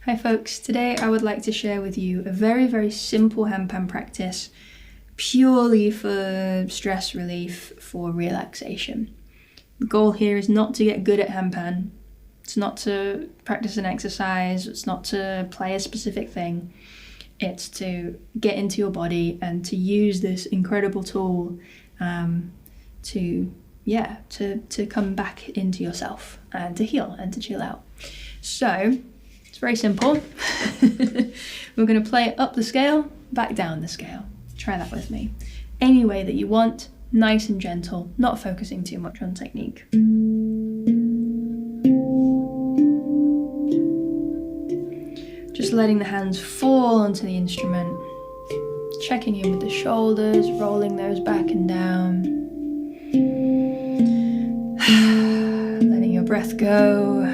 Hi folks, today I would like to share with you a very simple handpan practice purely for stress relief, for relaxation. The goal here is not to get good at handpan, it's not to practice an exercise, it's not to play a specific thing, it's to get into your body and to use this incredible tool to come back into yourself and to heal and to chill out. So it's very simple. We're going to play up the scale, back down the scale. Try that with me. Any way that you want, nice and gentle, not focusing too much on technique. Just letting the hands fall onto the instrument, checking in with the shoulders, rolling those back and down. Letting your breath go.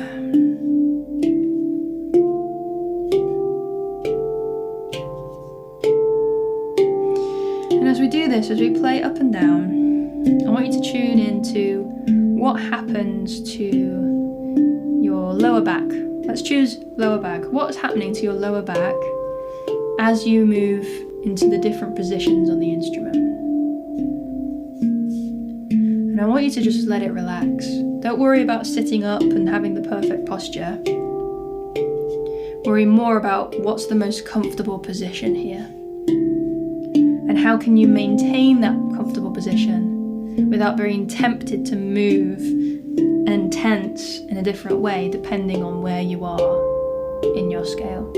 And as we do this, as we play up and down, I want you to tune into what happens to your lower back. Let's choose lower back. What's happening to your lower back as you move into the different positions on the instrument? And I want you to just let it relax. Don't worry about sitting up and having the perfect posture. Worry more about what's the most comfortable position here. And how can you maintain that comfortable position without being tempted to move and tense in a different way depending on where you are in your scale.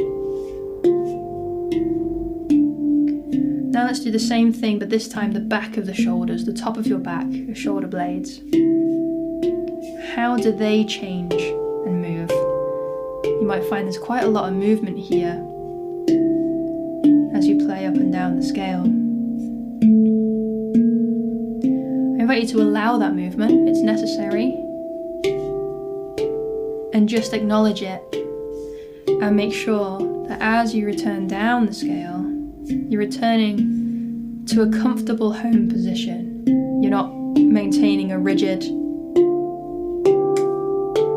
Now let's do the same thing, but this time the back of the shoulders, the top of your back, your shoulder blades. How do they change and move? You might find there's quite a lot of movement here as you play up and down the scale. I invite you to allow that movement, it's necessary, and just acknowledge it and make sure that as you return down the scale, you're returning to a comfortable home position. You're not maintaining a rigid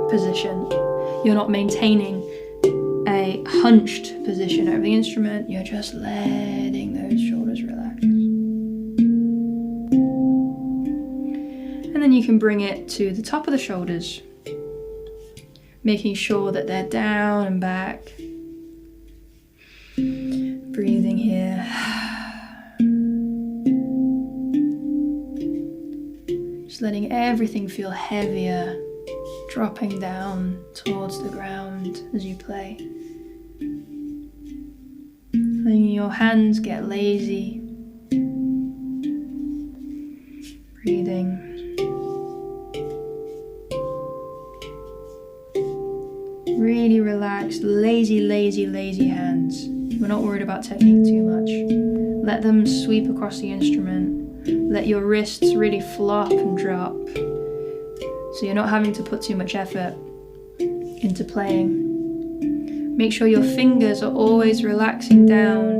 position. You're not maintaining a hunched position over the instrument. You're just letting those shoulders relax. And then you can bring it to the top of the shoulders, making sure that they're down and back. Breathing here. Just letting everything feel heavier, dropping down towards the ground as you play. Letting your hands get lazy. Breathing. Really relaxed, lazy hands. We're not worried about technique too much. Let them sweep across the instrument. Let your wrists really flop and drop. So you're not having to put too much effort into playing. Make sure your fingers are always relaxing down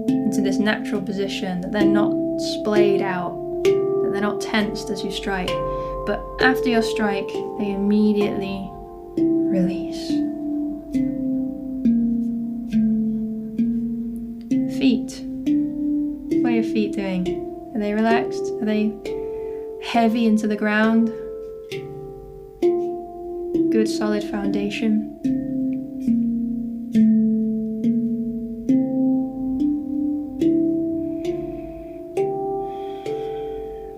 into this natural position, that they're not splayed out, that they're not tensed as you strike. But after your strike, they immediately release. Feet. What are your feet doing? Are they relaxed? Are they heavy into the ground? Good solid foundation.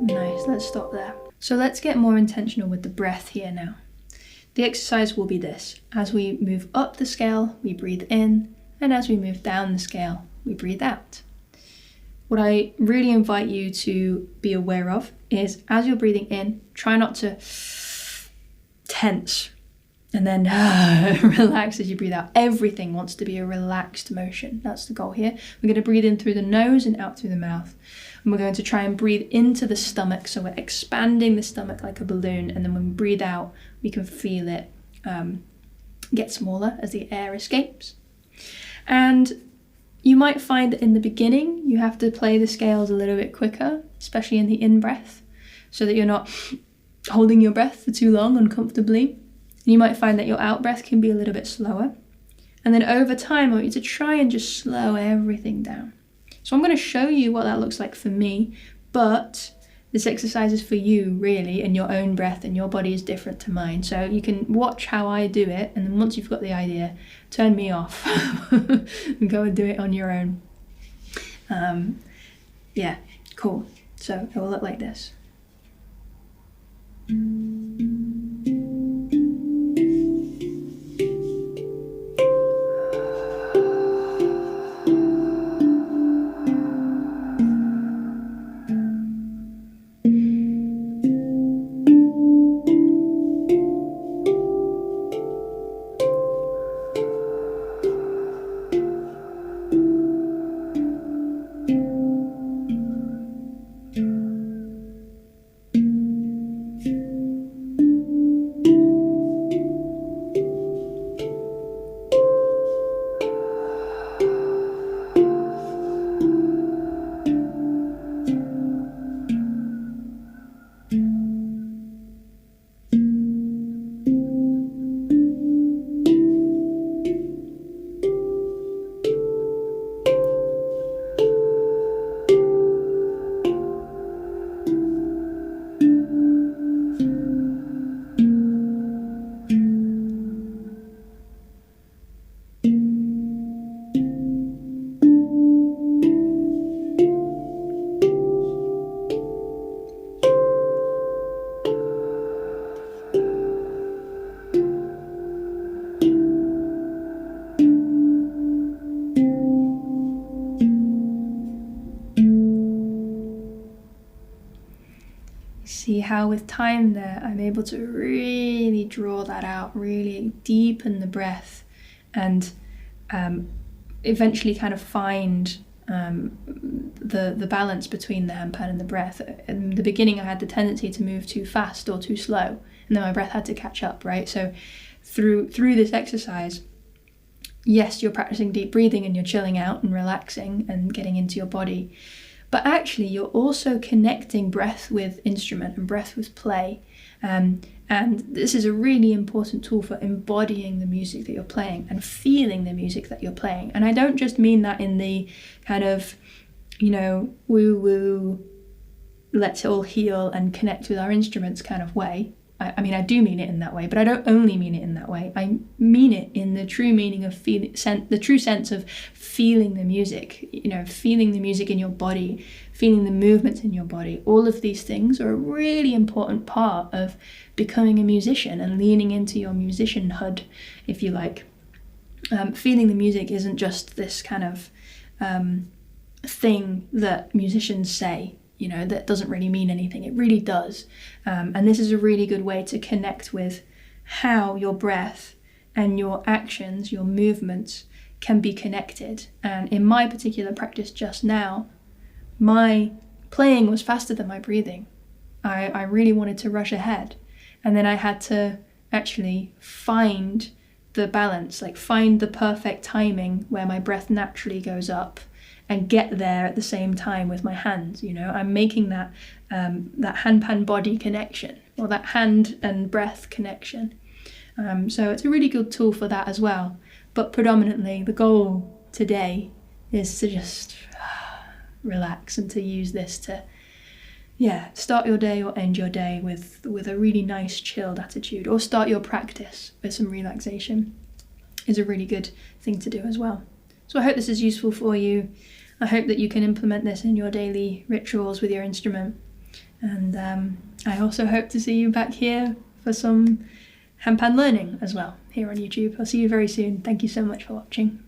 Nice, let's stop there. So let's get more intentional with the breath here now. The exercise will be this. As we move up the scale, we breathe in, and as we move down the scale, we breathe out. What I really invite you to be aware of is, as you're breathing in, try not to tense and then relax as you breathe out. Everything wants to be a relaxed motion. That's the goal here. We're going to breathe in through the nose and out through the mouth. And we're going to try and breathe into the stomach, so we're expanding the stomach like a balloon, and then when we breathe out, we can feel it get smaller as the air escapes. And you might find that in the beginning, you have to play the scales a little bit quicker, especially in the in-breath, so that you're not holding your breath for too long uncomfortably. And you might find that your out-breath can be a little bit slower. And then over time, I want you to try and just slow everything down. So I'm going to show you what that looks like for me, but this exercise is for you, really, and your own breath, and your body is different to mine. So you can watch how I do it, and then once you've got the idea, turn me off and go and do it on your own. Yeah, cool. So it will look like this. See how with time there, I'm able to really draw that out, really deepen the breath, and eventually kind of find the balance between the handpan and the breath. In the beginning, I had the tendency to move too fast or too slow, and then my breath had to catch up, right? So through this exercise, yes, you're practicing deep breathing and you're chilling out and relaxing and getting into your body. But actually, you're also connecting breath with instrument and breath with play. And this is a really important tool for embodying the music that you're playing and feeling the music that you're playing. And I don't just mean that in the kind of, woo-woo, let's all heal and connect with our instruments kind of way. I mean, I do mean it in that way, but I don't only mean it in that way. I mean it in the true meaning of the true sense of feeling the music, feeling the music in your body, feeling the movements in your body. All of these things are a really important part of becoming a musician and leaning into your musicianhood, if you like. Feeling the music isn't just this kind of thing that musicians say, that doesn't really mean anything. It really does. And this is a really good way to connect with how your breath and your actions, your movements can be connected. And in my particular practice just now, my playing was faster than my breathing. I really wanted to rush ahead. And then I had to actually find the balance, find the perfect timing where my breath naturally goes up and get there at the same time with my hands. I'm making that handpan body connection, or that hand and breath connection. So it's a really good tool for that as well. But predominantly the goal today is to just relax and to use this to start your day or end your day with a really nice chilled attitude, or start your practice with some relaxation is a really good thing to do as well. So I hope this is useful for you. I hope that you can implement this in your daily rituals with your instrument. And I also hope to see you back here for some handpan learning as well here on YouTube. I'll see you very soon. Thank you so much for watching.